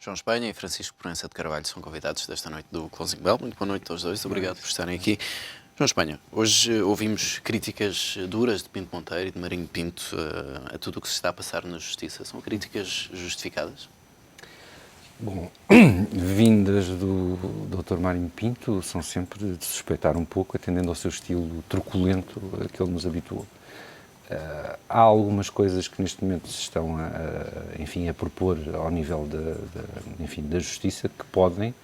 João Espanha e Francisco Proença de Carvalho são convidados desta noite do Closing Bell. Muito boa noite aos dois, obrigado por estarem aqui. João Espanha, hoje ouvimos críticas duras de Pinto Monteiro e de Marinho Pinto a tudo o que se está a passar na Justiça. São críticas justificadas? Bom, vindas do Dr. Marinho Pinto são sempre de suspeitar um pouco, atendendo ao seu estilo truculento a que ele nos habituou. Há algumas coisas que neste momento se estão a propor ao nível da Justiça que podem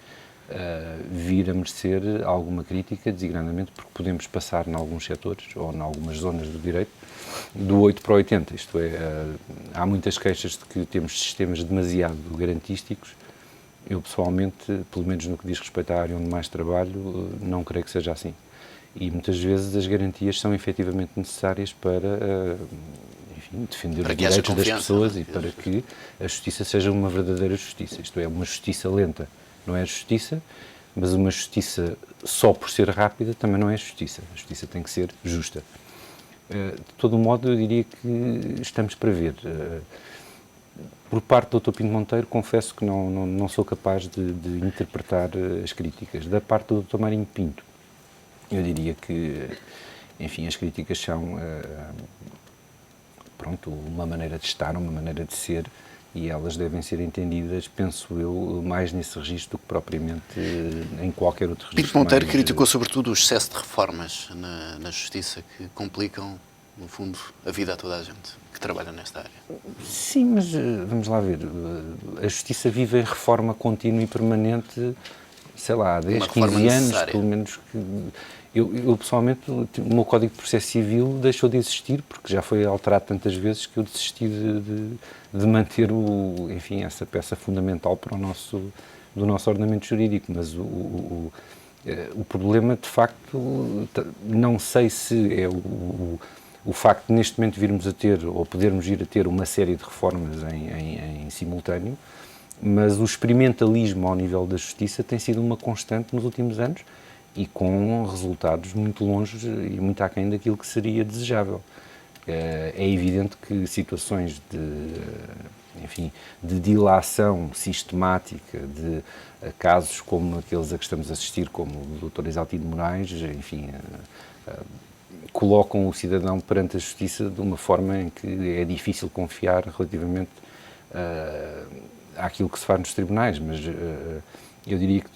vir a merecer alguma crítica, designadamente porque podemos passar em alguns setores ou em algumas zonas do direito do 8 para o 80, isto é, há muitas queixas de que temos sistemas demasiado garantísticos. Eu pessoalmente, pelo menos no que diz respeito à área onde mais trabalho, não creio que seja assim. E muitas vezes as garantias são efetivamente necessárias para, defender os direitos das pessoas e para que a justiça seja uma verdadeira justiça. Isto é, uma justiça lenta não é justiça, mas uma justiça só por ser rápida também não é justiça. A justiça tem que ser justa. De todo modo, eu diria que estamos para ver. Por parte do Dr. Pinto Monteiro, confesso que não sou capaz de interpretar as críticas. Da parte do Dr. Marinho Pinto, eu diria que, enfim, as críticas são, uma maneira de estar, uma maneira de ser, e elas devem ser entendidas, penso eu, mais nesse registro do que propriamente em qualquer outro registro. Pinto Monteiro criticou sobretudo o excesso de reformas na Justiça que complicam, no fundo, a vida a toda a gente que trabalha nesta área. Sim, mas vamos lá ver, a Justiça vive em reforma contínua e permanente, sei lá, há 10, 15 anos, pelo menos. Eu pessoalmente, o meu Código de Processo Civil deixou de existir, porque já foi alterado tantas vezes que eu desisti de manter essa peça fundamental para do nosso ordenamento jurídico, mas o problema, de facto, não sei se é o facto de neste momento virmos a ter, ou podermos ir a ter uma série de reformas em simultâneo, mas o experimentalismo ao nível da Justiça tem sido uma constante nos últimos anos e com resultados muito longe e muito aquém daquilo que seria desejável. É evidente que situações de dilação sistemática, de casos como aqueles a que estamos a assistir, como o Dr. Isaltino Moraes, colocam o cidadão perante a Justiça de uma forma em que é difícil confiar relativamente àquilo que se faz nos tribunais, mas eu diria que,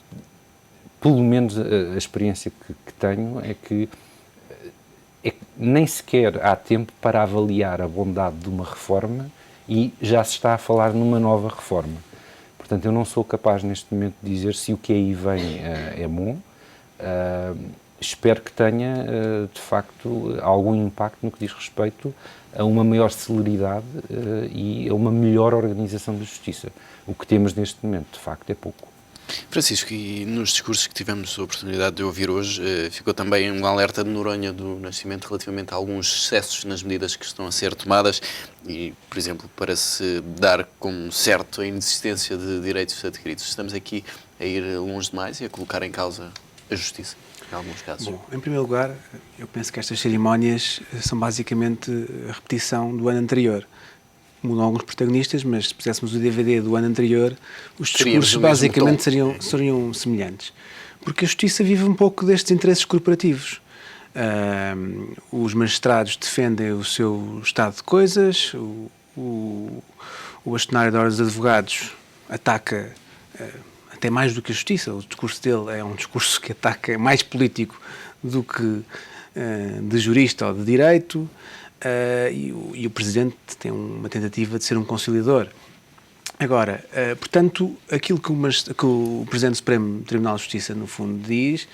pelo menos a experiência que tenho, é que nem sequer há tempo para avaliar a bondade de uma reforma e já se está a falar numa nova reforma. Portanto, eu não sou capaz neste momento de dizer se o que aí vem é bom. Espero que tenha, de facto, algum impacto no que diz respeito a uma maior celeridade e a uma melhor organização da Justiça. O que temos neste momento, de facto, é pouco. Francisco, e nos discursos que tivemos a oportunidade de ouvir hoje, ficou também um alerta de Noronha do Nascimento relativamente a alguns excessos nas medidas que estão a ser tomadas e, por exemplo, para se dar como certo a inexistência de direitos adquiridos. Estamos aqui a ir longe demais e a colocar em causa a justiça, em alguns casos. Bom, em primeiro lugar, eu penso que estas cerimónias são basicamente a repetição do ano anterior. Mudam alguns protagonistas, mas se puséssemos o DVD do ano anterior, os discursos basicamente seriam semelhantes. Porque a Justiça vive um pouco destes interesses corporativos. Os magistrados defendem o seu estado de coisas, o bastonário da Ordem dos Advogados ataca até mais do que a Justiça. O discurso dele é um discurso que ataca, é mais político do que de jurista ou de direito. E o Presidente tem uma tentativa de ser um conciliador. Agora, portanto, aquilo que o Presidente do Supremo Tribunal de Justiça, no fundo, diz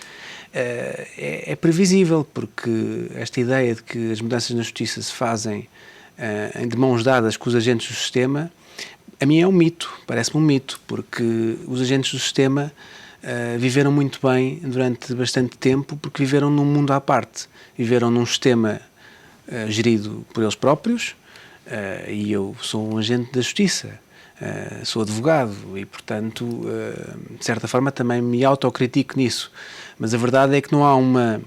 é previsível, porque esta ideia de que as mudanças na Justiça se fazem de mãos dadas com os agentes do sistema, a mim é um mito, parece-me um mito, porque os agentes do sistema viveram muito bem durante bastante tempo, porque viveram num mundo à parte, viveram num sistema gerido por eles próprios, e eu sou um agente da Justiça, sou advogado e, portanto, de certa forma também me autocritico nisso. Mas a verdade é que não há uma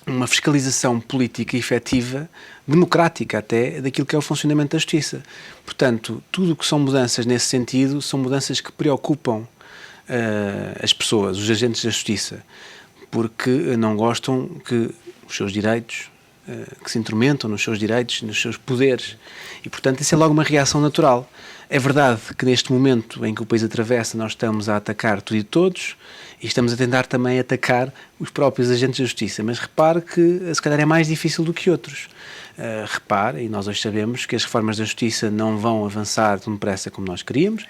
uma fiscalização política efetiva, democrática até, daquilo que é o funcionamento da justiça. Portanto, tudo o que são mudanças nesse sentido são mudanças que preocupam as pessoas, os agentes da justiça, porque não gostam que os seus direitos, que se intrometam nos seus direitos, nos seus poderes. E, portanto, isso é logo uma reação natural. É verdade que neste momento em que o país atravessa, nós estamos a atacar tudo e todos e estamos a tentar também atacar os próprios agentes da justiça. Mas repare que, se calhar, é mais difícil do que outros. Repare, e nós hoje sabemos que as reformas da justiça não vão avançar tão depressa como nós queríamos,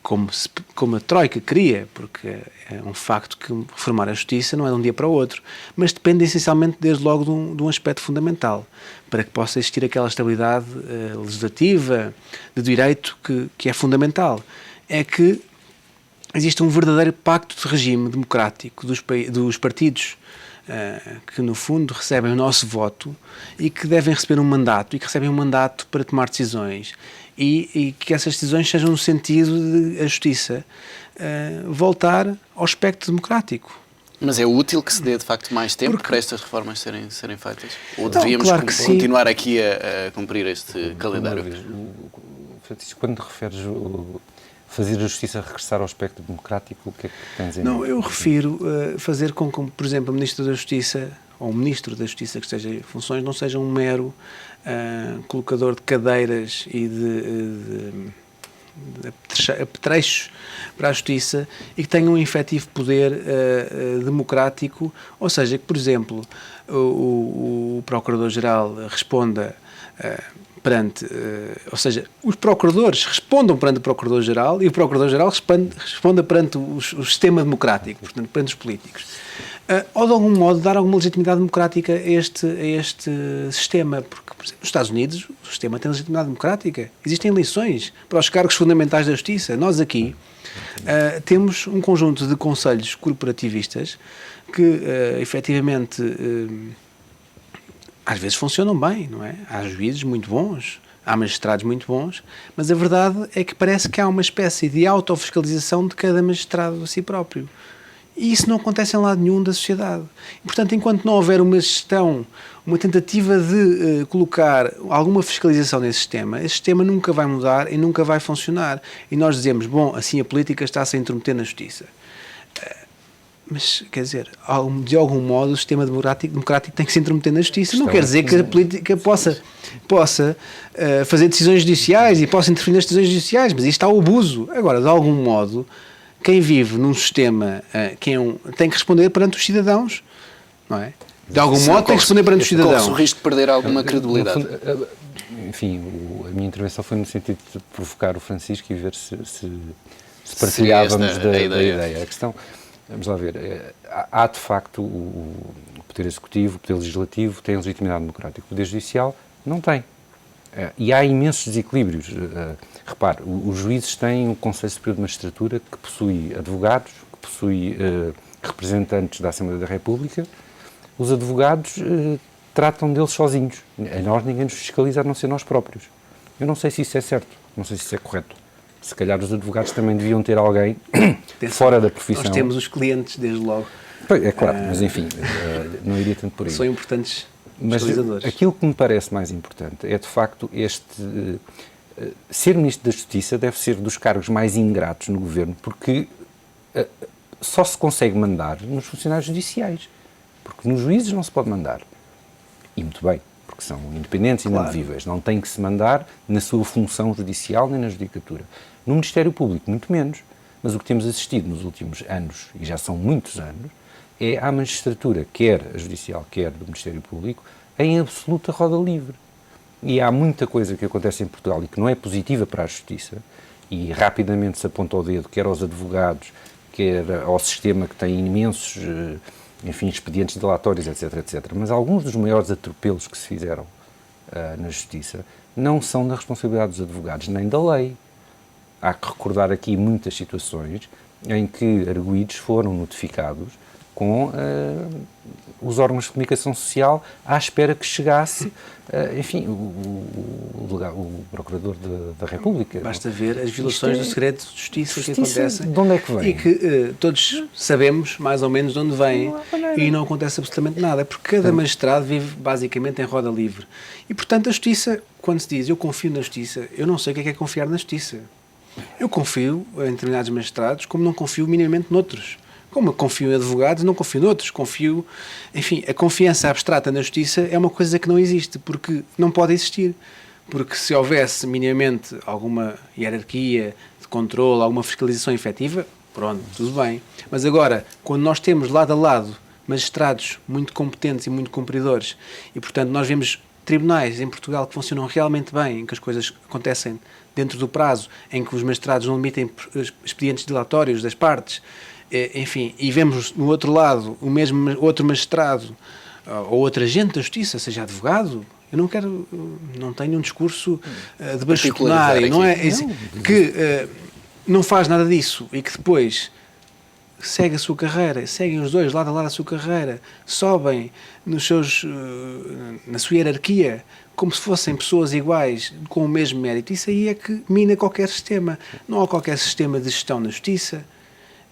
como a Troika queria, porque é um facto que reformar a justiça não é de um dia para o outro, mas depende essencialmente desde logo de um aspecto fundamental, para que possa existir aquela estabilidade legislativa de direito que é fundamental. É que existe um verdadeiro pacto de regime democrático dos partidos que no fundo recebem o nosso voto e que devem receber um mandato e que recebem um mandato para tomar decisões e que essas decisões sejam no sentido de a justiça voltar ao espectro democrático. Mas é útil que se dê, de facto, mais tempo para estas reformas serem feitas? Ou Então, devíamos claro continuar aqui a cumprir este calendário? Francisco, quando referes fazer a justiça regressar ao espectro democrático, o que é que tens em mente? Não, eu refiro fazer com que, por exemplo, o Ministro da Justiça ou o Ministro da Justiça que esteja em funções não seja um mero colocador de cadeiras e de apetrechos para a justiça e que tenha um efetivo poder democrático, ou seja, que, por exemplo, o Procurador-Geral responda perante, ou seja, os procuradores respondam perante o Procurador-Geral e o Procurador-Geral responda perante o sistema democrático, portanto, perante os políticos. Ou de algum modo dar alguma legitimidade democrática a este sistema, porque, por exemplo, nos Estados Unidos o sistema tem legitimidade democrática, existem eleições para os cargos fundamentais da justiça. Nós aqui temos um conjunto de conselhos corporativistas que efetivamente às vezes funcionam bem, não é? Há juízes muito bons, há magistrados muito bons, mas a verdade é que parece que há uma espécie de autofiscalização de cada magistrado a si próprio. E isso não acontece em lado nenhum da sociedade. E, portanto, enquanto não houver uma gestão, uma tentativa de colocar alguma fiscalização nesse sistema, esse sistema nunca vai mudar e nunca vai funcionar. E nós dizemos, bom, assim a política está-se a intrometer na justiça. Mas, quer dizer, de algum modo o sistema democrático tem que se intrometer na justiça. Não quer dizer que a política possa fazer decisões judiciais e possa interferir nas decisões judiciais, mas isto está o abuso. Agora, de algum modo, quem vive num sistema tem que responder perante os cidadãos, não é? De algum modo tem que responder perante os cidadãos. Corre o risco de perder alguma credibilidade. Fundo, enfim, a minha intervenção foi no sentido de provocar o Francisco e ver se partilhávamos da ideia. A questão, vamos lá ver, há de facto o Poder Executivo, o Poder Legislativo tem legitimidade democrática, o Poder Judicial não tem. E há imensos desequilíbrios. Repare, os juízes têm um Conselho Superior de Magistratura que possui advogados, que possui representantes da Assembleia da República. Os advogados tratam deles sozinhos. A nós ninguém nos fiscaliza a não ser nós próprios. Eu não sei se isso é certo, não sei se isso é correto. Se calhar os advogados também deviam ter alguém fora da profissão. Nós temos os clientes, desde logo. É claro, mas enfim, não iria tanto por aí. São importantes. Mas aquilo que me parece mais importante é, de facto, ser Ministro da Justiça deve ser dos cargos mais ingratos no Governo, porque só se consegue mandar nos funcionários judiciais, porque nos juízes não se pode mandar. E muito bem, porque são independentes e inamovíveis. Não tem que se mandar na sua função judicial nem na judicatura. No Ministério Público, muito menos. Mas o que temos assistido nos últimos anos, e já são muitos anos, é a magistratura, quer a judicial, quer do Ministério Público, em absoluta roda livre. E há muita coisa que acontece em Portugal e que não é positiva para a justiça, e rapidamente se aponta o dedo, quer aos advogados, quer ao sistema que tem imensos, expedientes dilatórios, etc, etc. Mas alguns dos maiores atropelos que se fizeram na justiça não são da responsabilidade dos advogados, nem da lei. Há que recordar aqui muitas situações em que arguidos foram notificados com os órgãos de comunicação social à espera que chegasse, enfim, o Procurador da República. Basta ver as violações do segredo de justiça que acontecem. De onde é que vem? E que todos sabemos mais ou menos de onde vêm e não acontece absolutamente nada, porque cada magistrado vive basicamente em roda livre. E, portanto, a justiça, quando se diz eu confio na justiça, eu não sei o que é confiar na justiça. Eu confio em determinados magistrados como não confio minimamente noutros. Como eu confio em advogados, não confio noutros. Confio... Enfim, a confiança abstrata na justiça é uma coisa que não existe, porque não pode existir. Porque se houvesse minimamente alguma hierarquia de controle, alguma fiscalização efetiva, pronto, tudo bem. Mas agora, quando nós temos lado a lado magistrados muito competentes e muito cumpridores, e portanto nós vemos tribunais em Portugal que funcionam realmente bem, em que as coisas acontecem dentro do prazo, em que os magistrados não emitem expedientes dilatórios das partes, enfim, e vemos no outro lado o mesmo outro magistrado ou outro agente da justiça, seja advogado, eu não tenho um discurso de bastonário, não é? Que não faz nada disso e que depois segue a sua carreira, seguem os dois lado a lado a sua carreira, sobem na sua hierarquia como se fossem pessoas iguais com o mesmo mérito. Isso aí é que mina qualquer sistema. Não há qualquer sistema de gestão na justiça.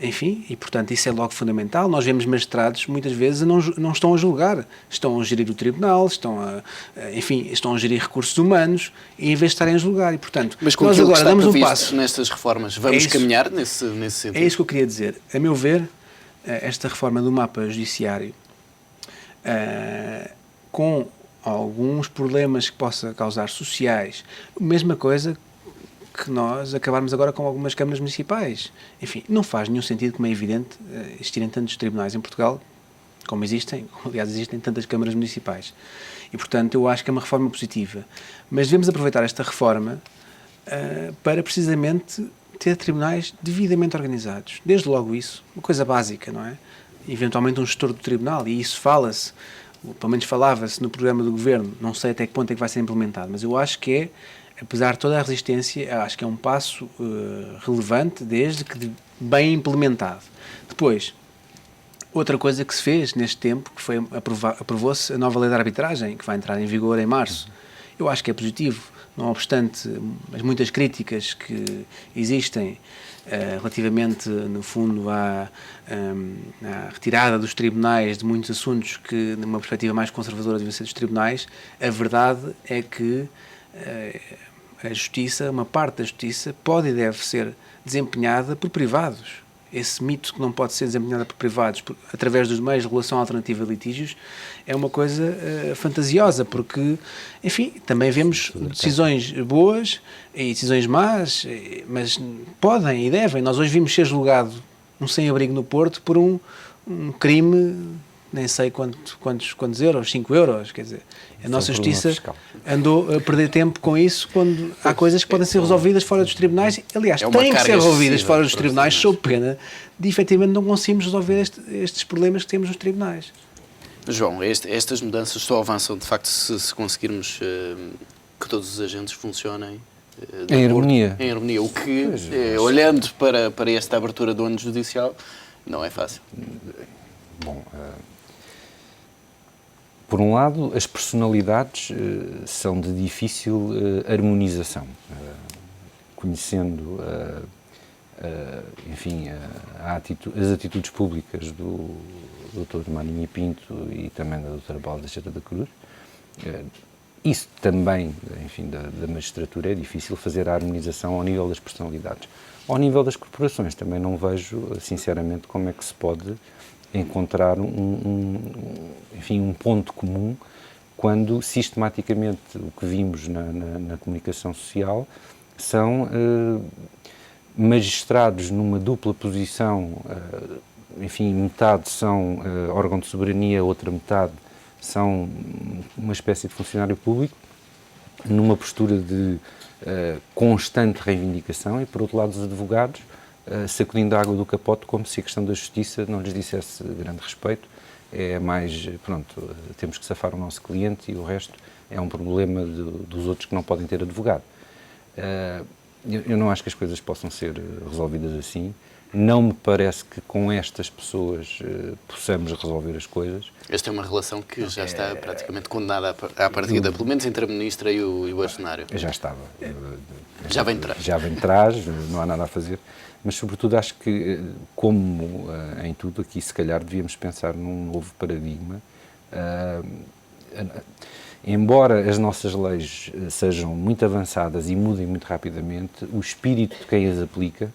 Enfim, e portanto isso é logo fundamental. Nós vemos magistrados, muitas vezes, não estão a julgar, estão a gerir o tribunal, estão a gerir recursos humanos, e em vez de estarem a julgar. E, portanto, mas com nós aquilo agora que está damos um previsto passo. nestas reformas, vamos caminhar nesse sentido? É isso que eu queria dizer. A meu ver, esta reforma do mapa judiciário, com alguns problemas que possa causar sociais, mesma coisa que nós acabarmos agora com algumas câmaras municipais. Enfim, não faz nenhum sentido, como é evidente, existirem tantos tribunais em Portugal como existem, aliás, existem tantas câmaras municipais. E, portanto, eu acho que é uma reforma positiva. Mas devemos aproveitar esta reforma para, precisamente, ter tribunais devidamente organizados. Desde logo isso, uma coisa básica, não é? Eventualmente um gestor do tribunal, e isso fala-se, pelo menos falava-se no programa do Governo, não sei até que ponto é que vai ser implementado, mas eu acho que apesar de toda a resistência, acho que é um passo relevante, desde que bem implementado. Depois, outra coisa que se fez neste tempo, que foi aprovou-se a nova lei da arbitragem, que vai entrar em vigor em março. Eu acho que é positivo, não obstante as muitas críticas que existem relativamente, no fundo, à retirada dos tribunais de muitos assuntos que, numa perspectiva mais conservadora, devem ser dos tribunais. A verdade é que a justiça, uma parte da justiça, pode e deve ser desempenhada por privados. Esse mito que não pode ser desempenhada por privados através dos meios de regulação alternativa de litígios é uma coisa fantasiosa, porque, enfim, também vemos decisões boas e decisões más, mas podem e devem. Nós hoje vimos ser julgado um sem-abrigo no Porto por um crime, nem sei quantos euros, 5 euros, quer dizer, a nossa justiça andou a perder tempo com isso, quando há coisas que podem ser resolvidas fora dos tribunais, aliás, têm que ser resolvidas fora dos tribunais, sob pena de, efetivamente, não conseguimos resolver estes problemas que temos nos tribunais. João, estas mudanças só avançam, de facto, se conseguirmos que todos os agentes funcionem em harmonia. Em harmonia, o que, olhando para esta abertura do ano judicial, não é fácil. Bom, por um lado, as personalidades são de difícil harmonização. Conhecendo, enfim, as atitudes públicas do Dr. Marinho Pinto e também da Dra. Paula Teixeira da Cruz, isso também, enfim, da magistratura, é difícil fazer a harmonização ao nível das personalidades. Ao nível das corporações, também não vejo, sinceramente, como é que se pode encontrar um ponto comum quando sistematicamente o que vimos na comunicação social são magistrados numa dupla posição, enfim, metade são órgão de soberania, outra metade são uma espécie de funcionário público, numa postura de constante reivindicação, e por outro lado os advogados sacudindo a água do capote como se a questão da justiça não lhes dissesse grande respeito. É mais, pronto, temos que safar o nosso cliente e o resto é um problema dos outros que não podem ter advogado. Eu não acho que as coisas possam ser resolvidas assim. Não me parece que com estas pessoas possamos resolver as coisas. Esta é uma relação que já está praticamente condenada à partida, pelo menos entre a Ministra e o Bastonário. Já estava. Já vem de trás. Já vem de trás, não há nada a fazer. Mas, sobretudo, acho que, como em tudo aqui, se calhar devíamos pensar num novo paradigma. Embora as nossas leis sejam muito avançadas e mudem muito rapidamente, o espírito de quem as aplica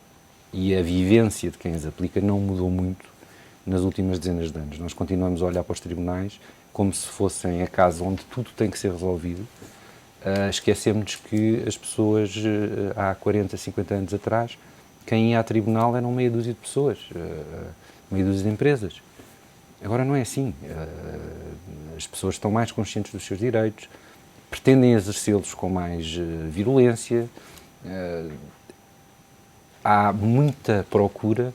e a vivência de quem as aplica não mudou muito nas últimas dezenas de anos. Nós continuamos a olhar para os tribunais como se fossem a casa onde tudo tem que ser resolvido. Esquecemos que as pessoas, há 40, 50 anos atrás, quem ia a tribunal eram meia dúzia de pessoas, meia dúzia de empresas. Agora não é assim. As pessoas estão mais conscientes dos seus direitos, pretendem exercê-los com mais virulência. Há muita procura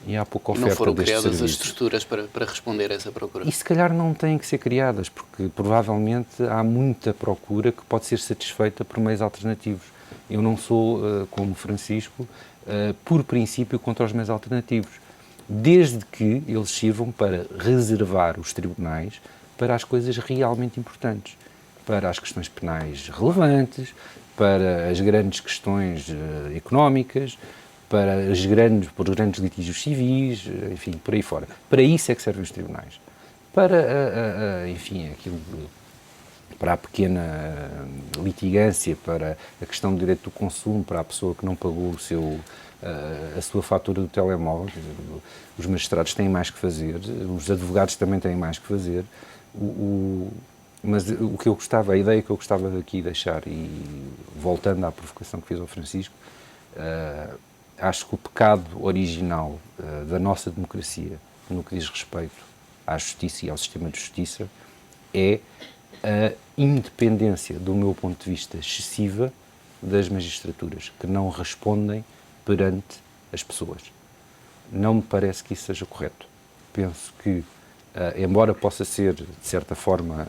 e há pouca oferta destes serviços. Não foram criadas as estruturas para responder a essa procura? E se calhar não têm que ser criadas, porque provavelmente há muita procura que pode ser satisfeita por meios alternativos. Eu não sou, como Francisco, por princípio contra os meios alternativos, desde que eles sirvam para reservar os tribunais para as coisas realmente importantes, para as questões penais relevantes, para as grandes questões económicas, para os grandes litígios civis, enfim, por aí fora. Para isso é que servem os tribunais. Para, enfim, aquilo, para a pequena litigância, para a questão do direito do consumo, para a pessoa que não pagou a sua fatura do telemóvel. Os magistrados têm mais que fazer, os advogados também têm mais que fazer. Mas o que eu gostava, a ideia que eu gostava daqui deixar, e voltando à provocação que fiz ao Francisco, acho que o pecado original da nossa democracia, no que diz respeito à justiça e ao sistema de justiça, é a independência, do meu ponto de vista, excessiva das magistraturas, que não respondem perante as pessoas. Não me parece que isso seja correto. Penso que, embora possa ser, de certa forma,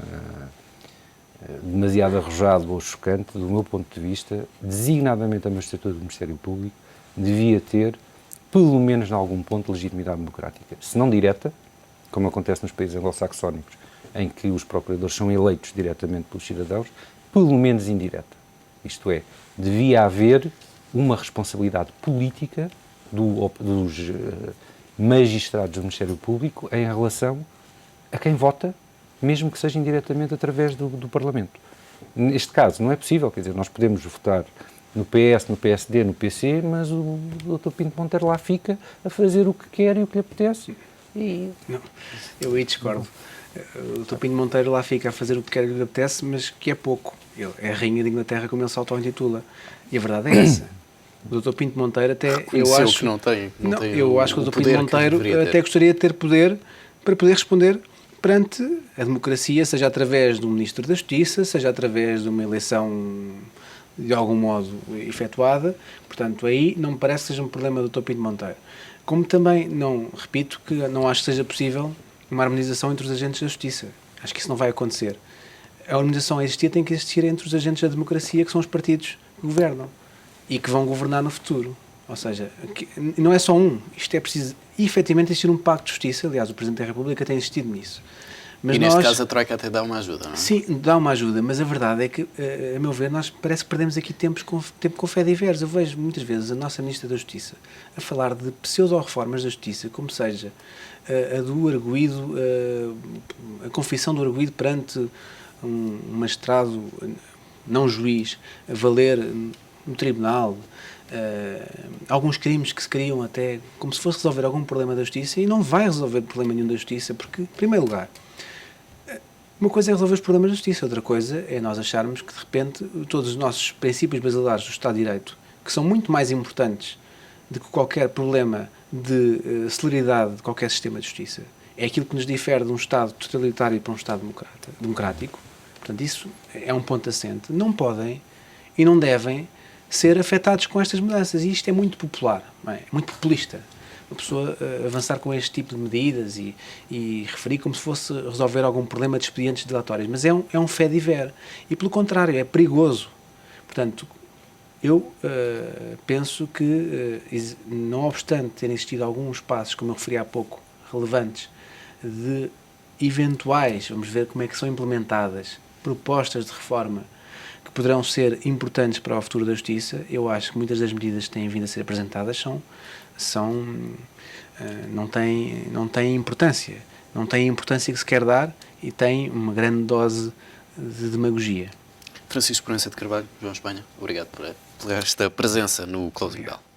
demasiado arrojado ou chocante, do meu ponto de vista, designadamente a magistratura do Ministério Público devia ter, pelo menos em algum ponto, legitimidade democrática. Se não direta, como acontece nos países anglo-saxónicos, em que os procuradores são eleitos diretamente pelos cidadãos, pelo menos indireta. Isto é, devia haver uma responsabilidade política dos magistrados do Ministério Público em relação a quem vota, mesmo que seja indiretamente através do Parlamento. Neste caso, não é possível, quer dizer, nós podemos votar no PS, no PSD, no PC, mas o Dr. Pinto Monteiro lá fica a fazer o que quer e o que lhe apetece. Não, eu aí discordo. O Dr. Pinto Monteiro lá fica a fazer o que quer e o que lhe apetece, mas que é pouco. Ele é a rainha de Inglaterra, como ele se auto-intitula. E a verdade é essa. O Dr. Pinto Monteiro até... Eu acho que não tem eu acho que o Dr. Pinto Monteiro até gostaria de ter poder para poder responder perante a democracia, seja através do Ministro da Justiça, seja através de uma eleição de algum modo efetuada. Portanto, aí não me parece que seja um problema do Dr. Pinto Monteiro. Como também não, repito, que não acho que seja possível uma harmonização entre os agentes da Justiça. Acho que isso não vai acontecer. A harmonização a existir tem que existir entre os agentes da democracia, que são os partidos que governam e que vão governar no futuro. Ou seja, não é só um. Isto é preciso, efetivamente, existir um pacto de justiça. Aliás, o Presidente da República tem insistido nisso. Mas e neste caso a Troika até dá uma ajuda, não é? Sim, dá uma ajuda, mas a verdade é que, a meu ver, nós parece que perdemos aqui tempo com fé diversa. Eu vejo muitas vezes a nossa Ministra da Justiça a falar de pseudo-reformas da Justiça, como seja a do arguido, a confissão do arguido perante um magistrado, não juiz, a valer no tribunal, alguns crimes que se criam até como se fosse resolver algum problema da Justiça, e não vai resolver problema nenhum da Justiça, porque, em primeiro lugar, uma coisa é resolver os problemas da Justiça, outra coisa é nós acharmos que, de repente, todos os nossos princípios basilares do Estado de Direito, que são muito mais importantes do que qualquer problema de celeridade de qualquer sistema de justiça, é aquilo que nos difere de um Estado totalitário para um Estado democrático. Portanto, isso é um ponto assente. Não podem e não devem ser afetados com estas mudanças. E isto é muito popular, não é? Muito populista. Uma pessoa avançar com este tipo de medidas e referir como se fosse resolver algum problema de expedientes dilatórios. Mas é um fait divers. E, pelo contrário, é perigoso. Portanto, Eu penso que, não obstante terem existido alguns passos, como eu referi há pouco, relevantes, de eventuais, vamos ver como é que são implementadas, propostas de reforma que poderão ser importantes para o futuro da Justiça, eu acho que muitas das medidas que têm vindo a ser apresentadas não têm importância. Não têm a importância que se quer dar e têm uma grande dose de demagogia. Francisco Proença de Carvalho, João Espanha, obrigado por esta presença no Closing Bell.